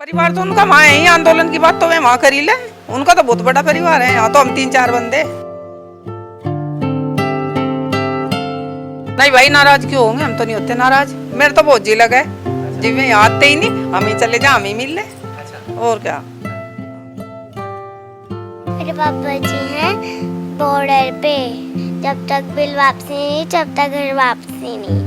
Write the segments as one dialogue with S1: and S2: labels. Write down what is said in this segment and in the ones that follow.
S1: परिवार तो उनका वहाँ है ही, आंदोलन की बात तो वे वहाँ करी ले। उनका तो बहुत बड़ा परिवार है, यहाँ तो हम 3-4 बंदे। नहीं भाई, नाराज क्यों होंगे, हम तो नहीं होते नाराज। मेरे तो बहुत जी लगा है, जी में आते ही नहीं, हम ही चले जाए, हम ही मिल ले। और क्या।
S2: मेरे पापा जी हैं बॉर्डर पे, जब तक बिल वापसी नहीं जब तक घर वापसी नहीं।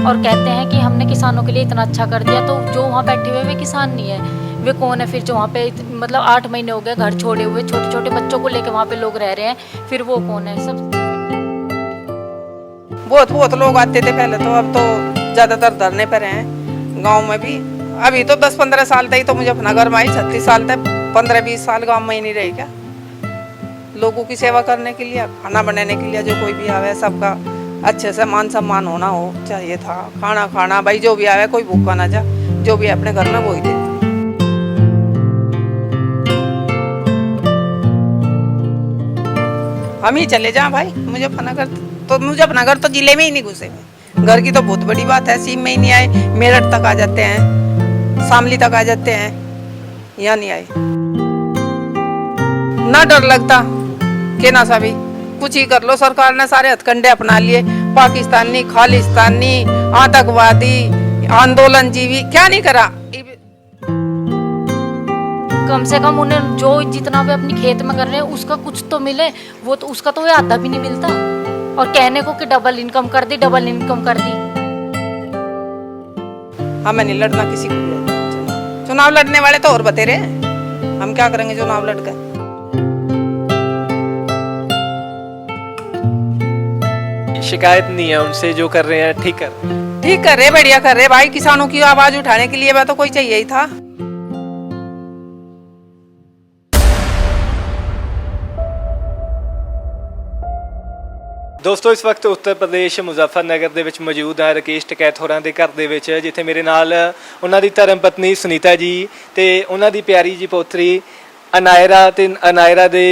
S3: और कहते हैं कि हमने किसानों के लिए इतना अच्छा कर दिया, तो जो वहाँ बैठे हुए वे किसान नहीं है, वे कौन है फिर जो वहाँ पे मतलब 8 महीने हो गए घर छोड़े हुए, छोटे छोटे बच्चों को लेकर वहाँ पे लोग रह रहे हैं, फिर वो कौन है। सब
S1: बहुत लोग आते थे पहले तो, अब तो ज्यादातर धरने पर हैं गांव में भी। अभी तो 10-15 साल तक तो मुजफ्फरनगर में आई, 36 साल तक 15-20 साल गांव में ही नहीं रही क्या। लोगों की सेवा करने के लिए, खाना बनाने के लिए, जो कोई भी आवे सबका अच्छे से मान सम्मान होना हो चाहिए था। खाना भाई जो भी आवे, कोई भूखा ना जा, जो भी अपने घर में वही दे। हम ही चले जाए भाई मुजफ्फरनगर तो जिले में ही नहीं घुसे। घर की तो बहुत बड़ी बात है, सीम में ही नहीं आए, मेरठ तक आ जाते हैं, शामली तक आ जाते हैं, यहाँ नहीं आए। ना डर लगता के ना सभी कुछ ही कर लो, सरकार ने सारे हथकंडे अपना लिए। पाकिस्तानी, खालिस्तानी, आतंकवादी, आंदोलन जीवी, क्या नहीं करा।
S3: कम से कम उन्हें जो जितना भी अपनी खेत में कर रहे हैं उसका कुछ तो मिले, वो तो उसका तो आधा भी नहीं मिलता। और कहने को कि डबल इनकम कर दी, डबल इनकम कर दी।
S1: हमें नहीं लड़ना किसी को भी। चुनाव लड़ने वाले तो और बतेरे हैं, हम क्या करेंगे चुनाव लड़कर।
S4: शिकायत नहीं है उनसे, जो कर रहे हैं ठीक कर रहे,
S1: बढ़िया कर रहे भाई। किसानों की आवाज उठाने के लिए वह तो कोई चाहिए ही था।
S4: ਦੋਸਤੋ ਇਸ ਵਕਤ ਉੱਤਰ ਪ੍ਰਦੇਸ਼ ਮੁਜ਼ੱਫਰਨਗਰ ਦੇ ਵਿੱਚ ਮੌਜੂਦ ਹਾਂ ਰਕੇਸ਼ ਟਕੈਤ ਹੋਰਾਂ ਦੇ ਘਰ ਦੇ ਵਿੱਚ, ਜਿੱਥੇ ਮੇਰੇ ਨਾਲ ਉਹਨਾਂ ਦੀ ਧਰਮ ਪਤਨੀ ਸੁਨੀਤਾ ਜੀ ਤੇ ਉਹਨਾਂ ਦੀ ਪਿਆਰੀ ਜੀ ਪੋਤਰੀ ਅਨਾਇਰਾ ਤੇ ਅਨਾਇਰਾ ਦੇ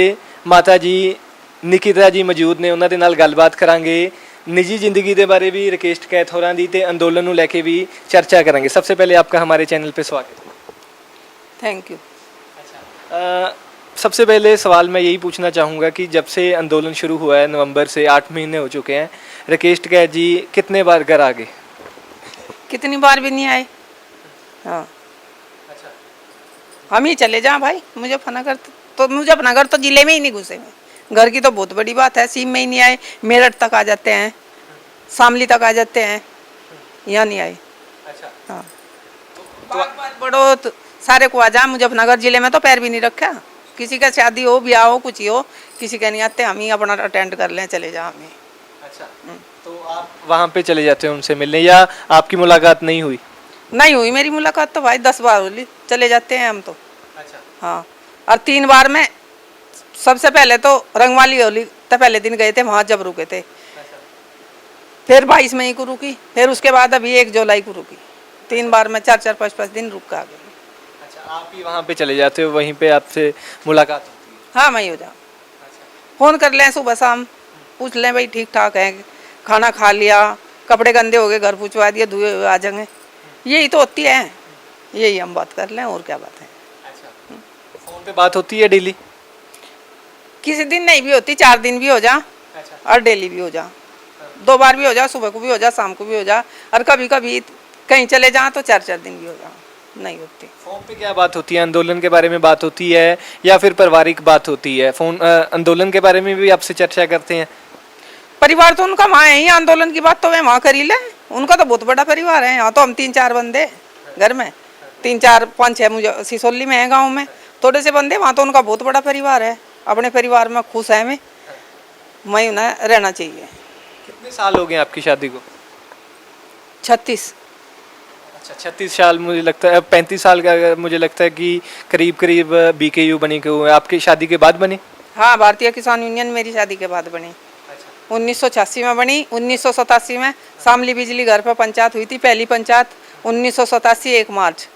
S4: ਮਾਤਾ ਜੀ ਨਿਕਿਤਾ ਜੀ ਮੌਜੂਦ ਨੇ। ਉਹਨਾਂ ਦੇ ਨਾਲ ਗੱਲਬਾਤ ਕਰਾਂਗੇ, निजी ज़िंदगी के बारे भी रकेश टकैत होरां दी ते अंदोलन को लेके भी चर्चा करेंगे। सबसे पहले आपका हमारे चैनल पे स्वागत है।
S1: Thank you.
S4: सबसे पहले सवाल मैं यही पूछना चाहूँगा कि जब से आंदोलन शुरू हुआ है, नवंबर से 8 महीने हो चुके हैं, रकेश टकैत जी कितने बार घर आ गए?
S1: कितनी बार भी नहीं आए। हाँ,
S4: अच्छा,
S1: हम ही चले जाए भाई। मुजफ्फरनगर तो जिले में ही नहीं घुसे। घर की तो बहुत बड़ी बात है, सीम में ही नहीं आए, मेरठ तक आ जाते हैं, शामली तक आ जाते हैं, यहाँ नहीं आए।
S4: अच्छा,
S1: हाँ, बात बड़ो तो सारे को आ जा। मुजफ्फरनगर जिले में तो पैर भी नहीं रखा। किसी का शादी हो, ब्याह हो, कुछ ही हो, किसी का नहीं आते, हम ही अपना अटेंड कर लें, चले जा हमें।
S4: अच्छा, तो आप वहाँ पे चले जाते हैं उनसे मिलने, या आपकी मुलाकात नहीं हुई?
S1: नहीं हुई मेरी मुलाकात तो भाई, 10 बार हुई, चले जाते हैं हम तो।
S4: अच्छा,
S1: हाँ, और 3 बार में सबसे पहले तो रंगवाली होली तो पहले दिन गए थे, वहाँ जब रुके थे। फिर 22 मई को रुकी, फिर उसके बाद अभी 1 जुलाई को रुकी। 3 बार में 4-4, 5-5 दिन रुक के आ गए।
S4: अच्छा, आप ही वहाँ पे चले जाते हो, वहीं पे आपसे मुलाकात होती है?
S1: हाँ, मैं ही हो जाऊँ। फ़ोन कर लें सुबह शाम, पूछ लें भाई ठीक ठाक है, खाना खा लिया, कपड़े गंदे हो गए घर पूछवा दिए, धुए हुए आ जाएंगे। यही तो होती है, यही हम बात कर लें, और क्या बात है।
S4: अच्छा, फ़ोन पे बात होती है डेली?
S1: किसी दिन नहीं भी होती, 4 दिन भी हो जा। अच्छा। और डेली भी हो जा, 2 बार भी हो जा, सुबह को भी हो जा, शाम को भी हो जा, और कभी कभी कहीं चले जा तो 4-4 दिन भी हो जा, नहीं होती।
S4: फोन पे क्या बात होती है? आंदोलन के बारे में बात होती है या फिर पारिवारिक बात होती है? फोन आंदोलन के बारे में भी आपसे चर्चा करते हैं? परिवार
S1: तो उनका वहाँ है ही, आंदोलन की बात तो वे वहाँ करी ले। उनका तो बहुत बड़ा परिवार है, यहाँ तो हम 3-4 बंदे घर में, 3-4-5-6 मुझे सिसोली में है, गाँव में थोड़े से बंदे। वहाँ तो उनका बहुत बड़ा परिवार है, अपने परिवार में खुश है। मैं उन्हें रहना चाहिए।
S4: कितने साल हो गए आपकी शादी को?
S1: 36।
S4: अच्छा, 36 साल। मुझे लगता है 35 साल का मुझे लगता है कि करीब BKU बनी के हुए। आपकी शादी के बाद बनी?
S1: हाँ, भारतीय किसान यूनियन मेरी शादी के बाद बनी।
S4: अच्छा।
S1: 1986 में बनी। 1987 में शामली बिजली घर पर पंचायत हुई थी, पहली पंचायत। 1987 1 मार्च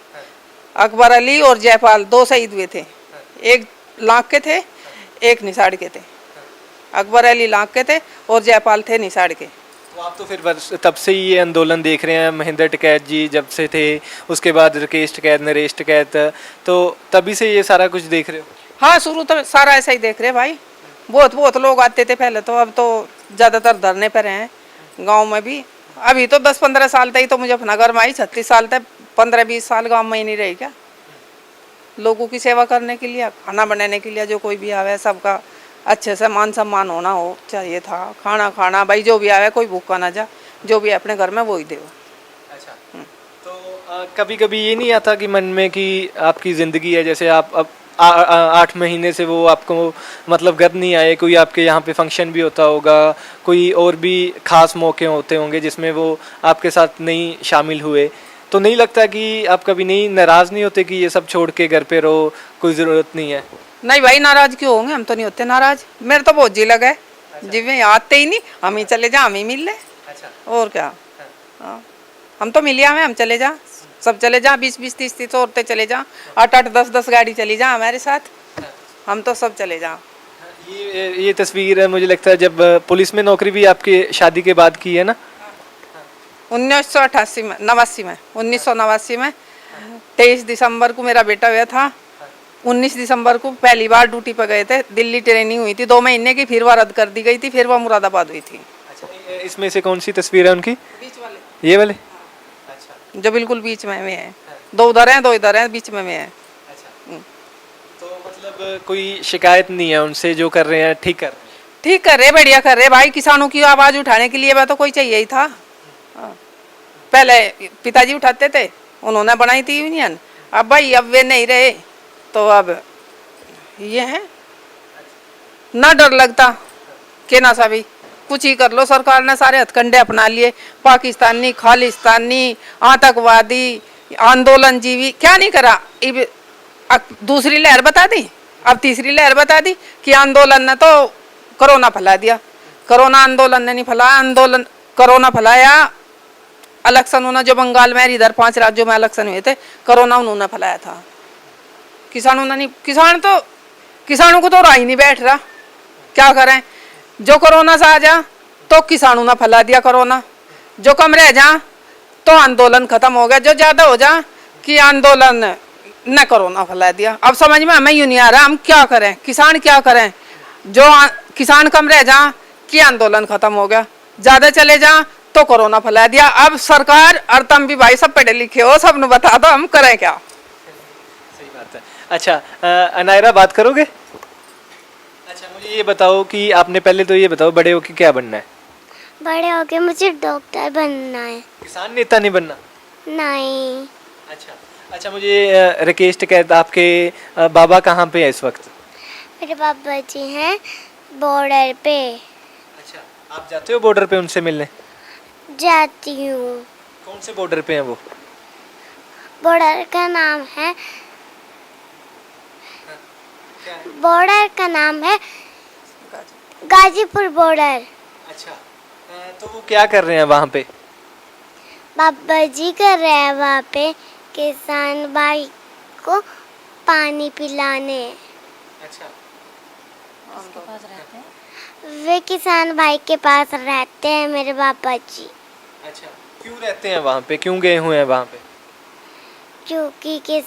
S1: अकबर अली और जयपाल 2 शहीद हुए थे। एक लाख के थे, एक निसाड़ के थे। अकबर अली लाख के थे और जयपाल थे निसाड़ के।
S4: तो आप तो फिर बस तब से ही ये आंदोलन देख रहे हैं, महेंद्र टिकैत जी जब से थे, उसके बाद राकेश टिकैत, नरेश टिकैत, तो तभी से ये सारा कुछ देख रहे हो?
S1: हाँ, शुरू तो सारा ऐसा ही देख रहे भाई। बहुत बहुत लोग आते थे पहले तो, अब तो ज़्यादातर धरने पर हैं गांव में भी। अभी तो 10-15 साल तक ही तो मुजफ्फरनगर में आई, 36 साल तक 15-20 साल गांव में ही नहीं रही क्या। लोगों की सेवा करने के लिए, खाना बनाने के लिए, जो कोई भी आवे सबका अच्छे से मान सम्मान होना हो चाहिए था। खाना खाना भाई, जो भी आवे कोई भूखा ना जा, जो भी अपने घर में वो ही दे।
S4: अच्छा, तो कभी कभी ये नहीं आता कि मन में कि आपकी ज़िंदगी है, जैसे आप अब 8 महीने से वो आपको मतलब घर नहीं आए, कोई आपके यहाँ पे फंक्शन भी होता होगा, कोई और भी खास मौके होते होंगे जिसमें वो आपके साथ नहीं शामिल हुए, तो नहीं लगता कि आप कभी नहीं नाराज़ नहीं होते कि ये सब छोड़ के घर पे रहो, कोई ज़रूरत नहीं है?
S1: नहीं भाई, नाराज क्यों होंगे, हम तो नहीं होते नाराज। मेरे तो बहुत जी लगे। जी में आते ही नहीं, हम ही चले जा, हम ही मिल ले।
S4: अच्छा,
S1: और क्या। हाँ, हम तो मिलिया में, हम चले जा, सब चले जा, 20-20, 30-30 औरतें चले जा, 8-8, 10-10 गाड़ी चली जा हमारे साथ, हम तो सब चले जा।
S4: ये तस्वीर मुझे लगता है जब पुलिस में नौकरी भी आपकी शादी के बाद की है ना?
S1: 1988 में, 1989 में 23 दिसंबर को मेरा बेटा हुआ था। 19 दिसंबर को पहली बार ड्यूटी पर गए थे। दिल्ली ट्रेनिंग हुई थी 2 महीने की, फिर वह रद्द कर दी गई थी, फिर वह मुरादाबाद हुई थी।
S4: अच्छा, इसमें से कौन सी तस्वीर है उनकी?
S1: बीच वाले,
S4: ये वाले? अच्छा,
S1: जो बिल्कुल बीच में है। 2 उधर हैं, 2 इधर हैं, बीच में है।
S4: अच्छा, तो मतलब कोई शिकायत नहीं है उनसे, जो कर रहे हैं ठीक कर
S1: रहे, बढ़िया कर रहे भाई। किसानों की आवाज़ उठाने के लिए वह तो कोई चाहिए ही था। हाँ। पहले पिताजी उठाते थे, उन्होंने बनाई थी यूनियन, अब भाई अब वे नहीं रहे, तो अब ये है ना, डर लगता कि ना सा भी कुछ ही कर लो। सरकार ने सारे हथकंडे अपना लिए, पाकिस्तानी, खालिस्तानी, आतंकवादी, आंदोलन जीवी, क्या नहीं करा। दूसरी लहर बता दी, अब तीसरी लहर बता दी कि आंदोलन ने तो कोरोना फैला दिया। कोरोना आंदोलन ने नहीं फैलाया, आंदोलन कोरोना फैलाया। इलेक्शन उन्होंने जो बंगाल में, इधर 5 राज्यों में इलेक्शन हुए थे, कोरोना उन्होंने फैलाया था। किसानों ने नहीं, किसानों को तो राह ही नहीं बैठ रहा, क्या करें। जो कोरोना से आ जा तो किसानों ने फैला दिया कोरोना, जो कम रह जा तो आंदोलन खत्म हो गया, जो ज्यादा हो जा कि आंदोलन न कोरोना फैला दिया। अब समझ में हमें यूं नहीं आ रहा हम क्या करें, किसान क्या करें। जो किसान कम रह जा कि आंदोलन खत्म हो गया, ज्यादा चले जा तो कोरोना फैला दिया। अब सरकार और तुम भी भाई सब पढ़े लिखे हो, सब ने बता दो हम करें क्या।
S4: सही बात है। अच्छा, अनायरा बात करोगे? अच्छा, मुझे ये बताओ कि आपने पहले तो ये बताओ, बड़े होके क्या बनना है?
S2: बड़े होके मुझे डॉक्टर बनना है।
S4: किसान नेता नहीं बनना?
S2: नहीं।
S4: अच्छा अच्छा, मुझे राकेश टिकैत, आपके बाबा कहाँ पे है इस वक्त?
S2: मेरे पापा जी हैं बॉर्डर पे।
S4: अच्छा, आप जाते हो बॉर्डर पे उनसे मिलने?
S2: जाती हूँ।
S4: कौन से बॉर्डर पे हैं वो?
S2: बॉर्डर का नाम है, बॉर्डर का नाम है गाजीपुर बॉर्डर।
S4: अच्छा, तो वो क्या कर रहे हैं वहाँ पे?
S2: पापा जी कर रहे हैं वहाँ पे किसान भाई को पानी पिलाने।
S4: अच्छा,
S3: उसके पास रहते हैं।
S2: वे किसान भाई के पास रहते हैं मेरे पापा जी।
S4: अच्छा, क्यों रहते हैं वहाँ पे, क्यों गए हुए हैं वहाँ पे?
S2: क्योंकि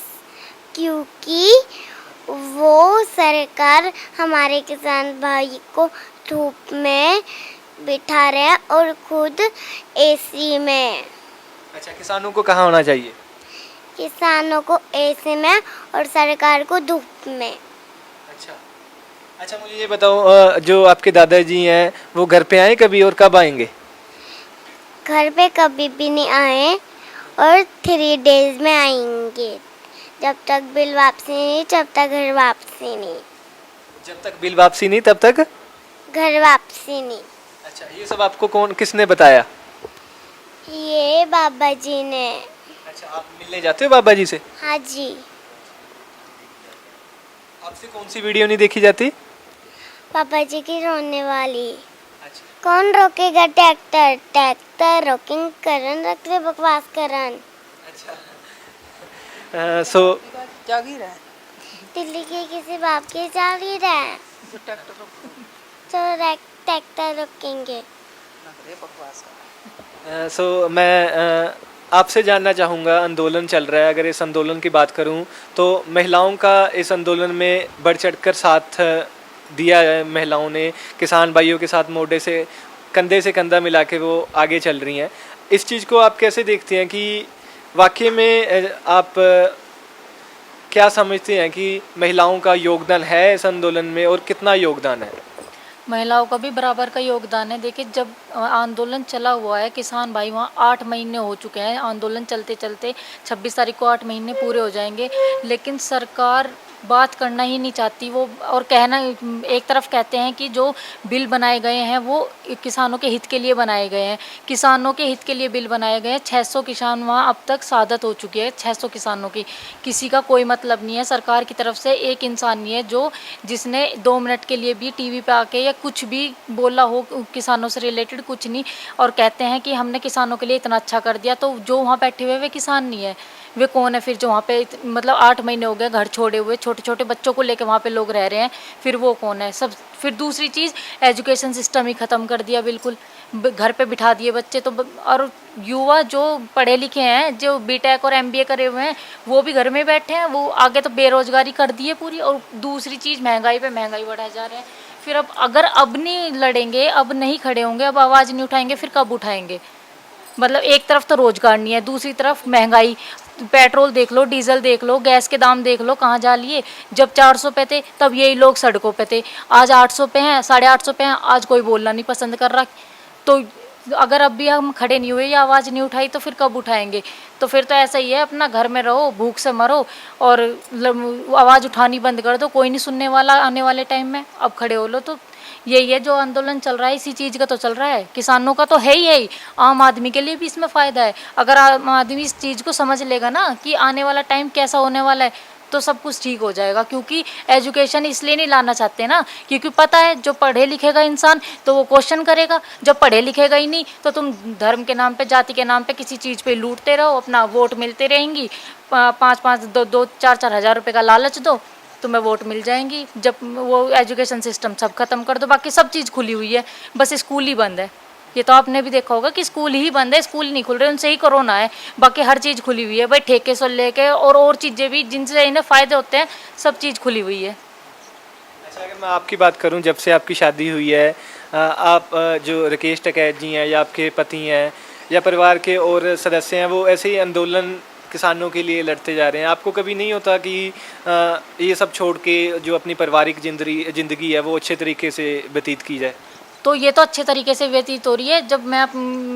S2: वो सरकार हमारे किसान भाई को धूप में बिठा रहे हैं और खुद एसी में।
S4: अच्छा, किसानों को कहाँ होना चाहिए?
S2: किसानों को एसी में और सरकार को धूप में।
S4: अच्छा अच्छा, मुझे ये बताओ, जो आपके दादाजी हैं वो घर पे आए कभी और कब आएंगे?
S2: घर पे कभी भी नहीं आए और 3 डेज में आएंगे। जब तक बिल वापसी नहीं, जब तक घर वापसी नहीं।
S4: जब तक बिल वापसी नहीं तब तक
S2: घर वापसी नहीं।
S4: अच्छा, ये सब आपको किसने बताया?
S2: ये बाबा जी ने।
S4: अच्छा, आप मिलने जाते हो बाबा जी से?
S2: हाँ जी।
S4: आपसे कौन सी वीडियो नहीं देखी जाती?
S2: पापा जी की रोने वाली।
S4: अच्छा,
S2: कौन रोकेगा ट्रैक्टर, ट्रैक्टर रोकिंग करन रख ले बकवास करन।
S4: अच्छा, सो
S1: जागीर है
S2: दिल्ली के किसी बाप के जागीर है तो ट्रैक्टर रोकेंगे।
S1: बकवास का।
S4: मैं आपसे जानना चाहूँगा, आंदोलन चल रहा है, अगर इस आंदोलन की बात करूँ तो महिलाओं का इस आंदोलन में बढ़ चढ़कर साथ दिया है। महिलाओं ने किसान भाइयों के साथ मोढे से कंधा मिला के वो आगे चल रही हैं। इस चीज़ को आप कैसे देखते हैं कि वाकई में आप क्या समझते हैं कि महिलाओं का योगदान है इस आंदोलन में, और कितना योगदान है?
S3: महिलाओं का भी बराबर का योगदान है। देखिए, जब आंदोलन चला हुआ है, किसान भाई वहाँ 8 महीने हो चुके हैं आंदोलन चलते चलते, 26 तारीख को 8 महीने पूरे हो जाएंगे, लेकिन सरकार बात करना ही नहीं चाहती। वो और कहना, एक तरफ कहते हैं कि जो बिल बनाए गए हैं वो किसानों के हित के लिए बनाए गए हैं, किसानों के हित के लिए बिल बनाए गए हैं। 600 किसान वहाँ अब तक शहादत हो चुकी है, 600 किसानों की। किसी का कोई मतलब नहीं है, सरकार की तरफ से एक इंसान नहीं है जो जिसने 2 मिनट के लिए भी टीवी पे आके या कुछ भी बोला हो किसानों से रिलेटेड, कुछ नहीं। और कहते हैं कि हमने किसानों के लिए इतना अच्छा कर दिया, तो जो वहाँ बैठे हुए वे किसान नहीं है, वे कौन है फिर जो वहाँ पे मतलब 8 महीने हो गए घर छोड़े हुए, छोटे छोटे बच्चों को लेकर वहाँ पे लोग रह रहे हैं, फिर वो कौन है? सब। फिर दूसरी चीज़, एजुकेशन सिस्टम ही ख़त्म कर दिया बिल्कुल, घर पे बिठा दिए बच्चे तो। और युवा जो पढ़े लिखे हैं, जो बीटेक और एमबीए करे हुए हैं, वो भी घर में बैठे हैं, वो आगे तो बेरोजगारी कर दी है पूरी। और दूसरी चीज़, महंगाई पे महंगाई बढ़ाए जा रहे हैं। फिर अब नहीं लड़ेंगे, अब नहीं खड़े होंगे, अब आवाज़ नहीं उठाएंगे, फिर कब उठाएंगे? मतलब एक तरफ तो रोजगार नहीं है, दूसरी तरफ महंगाई, पेट्रोल देख लो, डीजल देख लो, गैस के दाम देख लो कहाँ जा लिए। जब 400 पे थे तब यही लोग सड़कों पे थे, आज 800 पे हैं, 850 पे हैं, आज कोई बोलना नहीं पसंद कर रहा। तो अगर अब भी हम खड़े नहीं हुए या आवाज़ नहीं उठाई तो फिर कब उठाएंगे? तो फिर तो ऐसा ही है, अपना घर में रहो, भूख से मरो और आवाज़ उठानी बंद कर दो, कोई नहीं सुनने वाला आने वाले टाइम में। अब खड़े हो लो तो यही है जो आंदोलन चल रहा है, इसी चीज़ का तो चल रहा है। किसानों का तो है ही, आम आदमी के लिए भी इसमें फ़ायदा है। अगर आम आदमी इस चीज़ को समझ लेगा ना कि आने वाला टाइम कैसा होने वाला है, तो सब कुछ ठीक हो जाएगा। क्योंकि एजुकेशन इसलिए नहीं लाना चाहते ना, क्योंकि पता है जो पढ़े लिखेगा इंसान तो वो क्वेश्चन करेगा, जब पढ़े लिखेगा ही नहीं तो तुम धर्म के नाम पे, जाति के नाम पे किसी चीज़ पे लूटते रहो, अपना वोट मिलते रहेंगी, 5-5, 2-2, 4-4 हज़ार रुपये का लालच दो, तुम्हें वोट मिल जाएंगी। जब वो एजुकेशन सिस्टम सब खत्म कर दो, बाकी सब चीज़ खुली हुई है, बस स्कूल ही बंद है। ये तो आपने भी देखा होगा कि स्कूल ही बंद है, स्कूल नहीं खुल रहे, उनसे ही कोरोना है, बाकी हर चीज़ खुली हुई है भाई। ठेके से लेके और चीज़ें भी जिनसे इन्हें फ़ायदे होते हैं, सब चीज़ खुली हुई है।
S4: अच्छा, अगर मैं आपकी बात करूं, जब से आपकी शादी हुई है, आप जो राकेश टिकैत जी हैं या आपके पति हैं या परिवार के और सदस्य हैं, वो ऐसे ही आंदोलन किसानों के लिए लड़ते जा रहे हैं, आपको कभी नहीं होता कि ये सब छोड़ के जो अपनी पारिवारिक ज़िंदगी है वो अच्छे तरीके से व्यतीत की जाए?
S3: तो ये तो अच्छे तरीके से व्यतीत हो रही है। जब मैं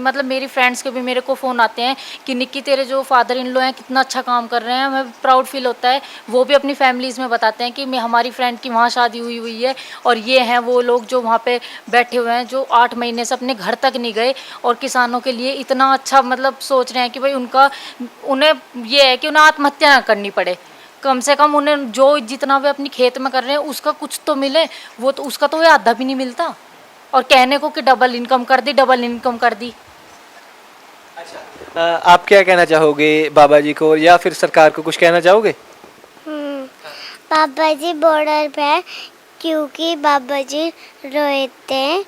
S3: मतलब मेरी फ्रेंड्स के भी मेरे को फ़ोन आते हैं कि निक्की तेरे जो फादर इन लॉ हैं कितना अच्छा काम कर रहे हैं, हमें प्राउड फील होता है। वो भी अपनी फैमिलीज़ में बताते हैं कि हमारी फ्रेंड की वहाँ शादी हुई है, और ये हैं वो लोग जो वहाँ पे बैठे हुए हैं, जो 8 महीने से अपने घर तक नहीं गए और किसानों के लिए इतना अच्छा मतलब सोच रहे हैं कि भाई उन्हें ये है कि उन्हें आत्महत्या ना करनी पड़े, कम से कम उन्हें जो जितना वे अपनी खेत में कर रहे हैं उसका कुछ तो मिले। वो तो उसका तो आधा भी नहीं मिलता, और कहने को कि डबल इनकम कर दी।
S4: अच्छा, आप क्या कहना चाहोगे बाबा जी को, या फिर सरकार को कुछ कहना चाहोगे?
S2: बाबा जी बॉर्डर पे है, क्योंकि बाबा जी रोए थे,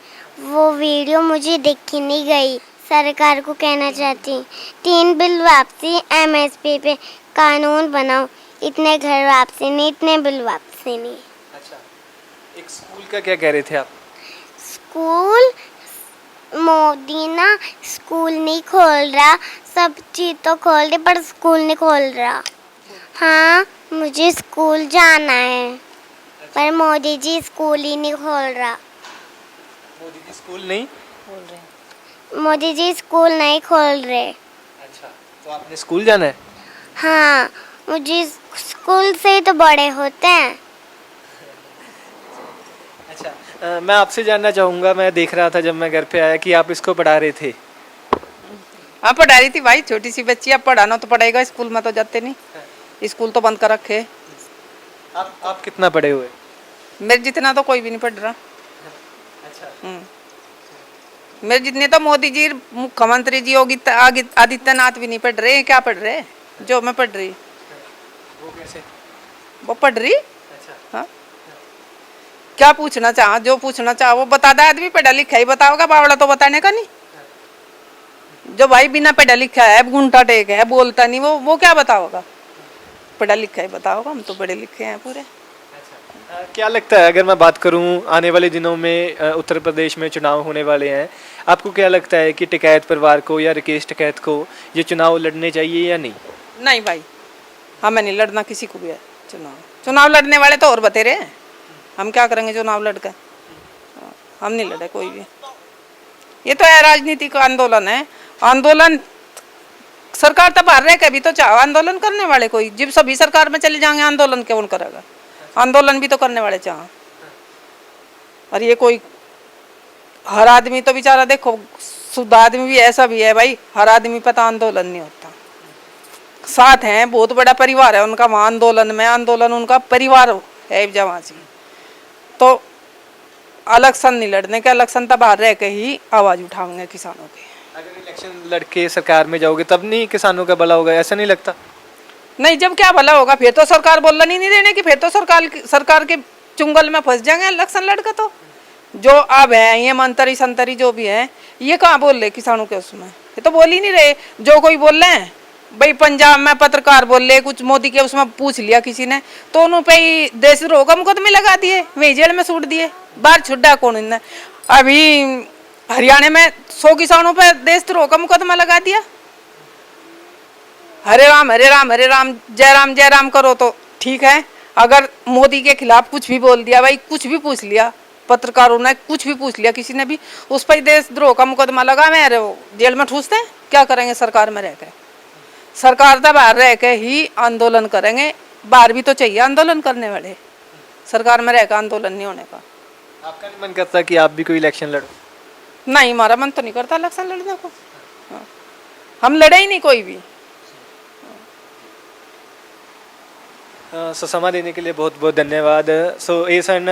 S2: वो वीडियो मुझे देखी नहीं गई। सरकार को कहना चाहती, 3 बिल वापसी, एमएसपी पे कानून बनाओ, इतने घर वापसी नहीं, इतने बिल वापसी नहीं।
S4: अच्छा, एक स्कूल का क्या कह रहे थे आप?
S2: स्कूल, मोदी ना स्कूल नहीं खोल रहा, सब चीज़ तो खोल रही पर स्कूल नहीं खोल रहा। हाँ, मुझे स्कूल जाना है, पर मोदी जी स्कूल ही नहीं खोल रहा।
S4: मोदी जी स्कूल नहीं
S3: बोल रहे हैं,
S2: मोदी जी स्कूल नहीं खोल रहे।
S4: अच्छा, तो आपने स्कूल जाना है?
S2: हाँ, मुझे स्कूल से ही तो बड़े होते हैं।
S4: अच्छा, मैं आपसे जानना चाहूँगा, मैं देख रहा था जब मैं घर पे आया कि आप इसको पढ़ा रहे थे।
S1: हाँ, पढ़ा रही थी भाई, छोटी सी बच्ची, अब पढ़ाना तो पड़ेगा, स्कूल में तो जाते नहीं, स्कूल तो बंद कर रखे।
S4: आप कितना पढ़े हुए?
S1: मेरे जितना तो कोई भी नहीं पढ़ रहा।
S4: अच्छा,
S1: मेरे जितने तो मोदी जी, मुख्यमंत्री जी, योगी आदित्यनाथ भी नहीं पढ़ रहे। क्या पढ़ रहे जो मैं पढ़ रही?
S4: वो कैसे?
S1: वो पढ़ रही।
S4: अच्छा,
S1: हाँ, क्या पूछना चाह, जो पूछना चाह वो बता दे। आदमी पढ़ा लिखा ही बताओगा, बावड़ा तो बताने का नहीं। जो भाई बिना पढ़ा लिखा है, घूंटा टेक है, बोलता नहीं, वो क्या बताओगा? पढ़ा लिखा है बताओगा, हम तो पढ़े लिखे हैं पूरे।
S4: क्या लगता है, अगर मैं बात करूं आने वाले दिनों में उत्तर प्रदेश में चुनाव होने वाले हैं, आपको क्या लगता है कि टिकैत परिवार को या राकेश टिकैत को ये चुनाव लड़ने चाहिए या नहीं?
S1: नहीं भाई, हमें नहीं लड़ना किसी को भी है चुनाव लड़ने वाले तो और बतेरे हैं, हम क्या करेंगे चुनाव लड़कर? हम नहीं लड़े कोई भी। ये तो है राजनीतिक आंदोलन है, आंदोलन सरकार तो बाहर रह के भी तो चाहो आंदोलन करने वाले, कोई जब सभी सरकार में चले जाएंगे आंदोलन कौन करेगा? आंदोलन भी तो करने वाले चाह। और ये कोई हर आदमी तो बेचारा, देखो शुद्ध आदमी भी ऐसा भी है भाई, हर आदमी पता आंदोलन नहीं होता। साथ हैं, बहुत बड़ा परिवार है उनका वहाँ आंदोलन में, आंदोलन उनका परिवार है जहाँ से, तो इलेक्शन नहीं लड़ने के, इलेक्शन तो बाहर रह के ही आवाज उठाएंगे किसानों की।
S4: अगर इलेक्शन लड़के सरकार में जाओगे तब नहीं किसानों का भला होगा, ऐसा नहीं लगता?
S1: नहीं, जब क्या भला होगा? फिर तो सरकार बोलने ही नहीं देने की, फिर तो सरकार के चुंगल में फंस जाएंगे इलेक्शन लड़के। तो जो अब है ये मंत्री संतरी जो भी है, ये कहाँ बोल रहे किसानों के उसमें? ये तो बोल ही नहीं रहे। जो कोई बोल रहे हैं भाई, पंजाब में पत्रकार बोल रहे कुछ, मोदी के उसमें पूछ लिया किसी ने तो उन्होंने पे ही देशद्रोह का मुकदमे लगा दिए, वही जेल में सूट दिए, बाहर छुट्टा कौन इन्हें? अभी हरियाणा में 100 किसानों पे देशद्रोह का मुकदमा लगा दिया। हरे राम हरे राम हरे राम जय राम करो तो ठीक है, अगर मोदी के खिलाफ कुछ भी बोल दिया भाई, कुछ भी पूछ लिया, पत्रकारों ने कुछ भी पूछ लिया किसी ने भी, उस पर देशद्रोह का मुकदमा लगा में, अरे वो जेल में ठूसते हैं। क्या करेंगे सरकार में रह के? सरकार तो बाहर रह के ही आंदोलन करेंगे, बाहर भी तो चाहिए आंदोलन करने वाले, सरकार में रह कर आंदोलन नहीं होने का।
S4: आपका नहीं मन करता कि आप भी कोई इलेक्शन लड़ो?
S1: नहीं, हमारा मन तो नहीं करता इलेक्शन लड़ने को, हम लड़े ही नहीं कोई भी।
S4: सो समा देने के लिए बहुत बहुत धन्यवाद। सो ये सन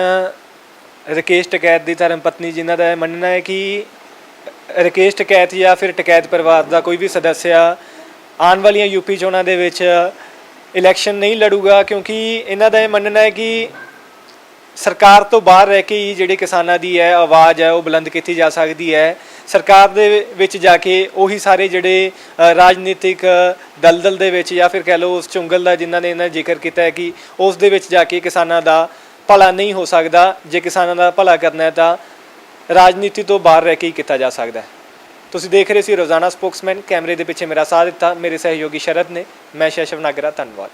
S4: राकेश टिकैत ਦੀ ਧਰਮ ਪਤਨੀ, ਜਿਨ੍ਹਾਂ ਦਾ ਮੰਨਣਾ ਹੈ ਕਿ ਰਾਕੇਸ਼ ਟਿਕੈਤ ਜਾਂ ਫਿਰ ਟਿਕੈਤ ਪਰਿਵਾਰ ਦਾ ਕੋਈ ਵੀ ਸਦੱਸਿਆ ਆਉਣ ਵਾਲੀਆਂ ਯੂਪੀ ਚੋਣਾਂ ਦੇ ਵਿੱਚ ਇਲੈਕਸ਼ਨ ਨਹੀਂ ਲੜੂਗਾ, ਕਿਉਂਕਿ ਇਹਨਾਂ ਦਾ ਇਹ ਮੰਨਣਾ ਹੈ ਕਿ ਸਰਕਾਰ ਤੋਂ ਬਾਹਰ ਰਹਿ ਕੇ ਹੀ ਜਿਹੜੀ ਕਿਸਾਨਾਂ ਦੀ ਹੈ ਆਵਾਜ਼ ਹੈ ਉਹ ਬੁਲੰਦ ਕੀਤੀ ਜਾ ਸਕਦੀ ਹੈ। ਸਰਕਾਰ ਦੇ ਵਿੱਚ ਜਾ ਕੇ ਉਹੀ ਸਾਰੇ ਜਿਹੜੇ ਰਾਜਨੀਤਿਕ ਦਲਦਲ ਦੇ ਵਿੱਚ ਜਾਂ ਫਿਰ ਕਹਿ ਲਓ ਉਸ ਚੁੰਗਲ ਦਾ ਜਿਨ੍ਹਾਂ ਨੇ ਇਹਨਾਂ ਜ਼ਿਕਰ ਕੀਤਾ ਹੈ ਕਿ ਉਸ ਦੇ ਵਿੱਚ ਜਾ ਕੇ ਕਿਸਾਨਾਂ ਦਾ ਭਲਾ ਨਹੀਂ ਹੋ ਸਕਦਾ। ਜੇ ਕਿਸਾਨਾਂ ਦਾ ਭਲਾ ਕਰਨਾ ਹੈ ਤਾਂ ਰਾਜਨੀਤੀ ਤੋਂ ਬਾਹਰ ਰਹਿ ਕੇ ਹੀ ਕੀਤਾ ਜਾ ਸਕਦਾ ਹੈ। ਤੁਸੀਂ ਦੇਖ ਰਹੇ ਸੀ ਰੋਜ਼ਾਨਾ ਸਪੋਕਸਮੈਨ। ਕੈਮਰੇ ਦੇ ਪਿੱਛੇ ਮੇਰਾ ਸਾਥ ਦਿੱਤਾ ਮੇਰੇ ਸਹਿਯੋਗੀ ਸ਼ਰਦ ਨੇ। ਮੈਂ ਸ਼ੈਸ਼ਵ ਨਾਗਰਾ, ਧੰਨਵਾਦ।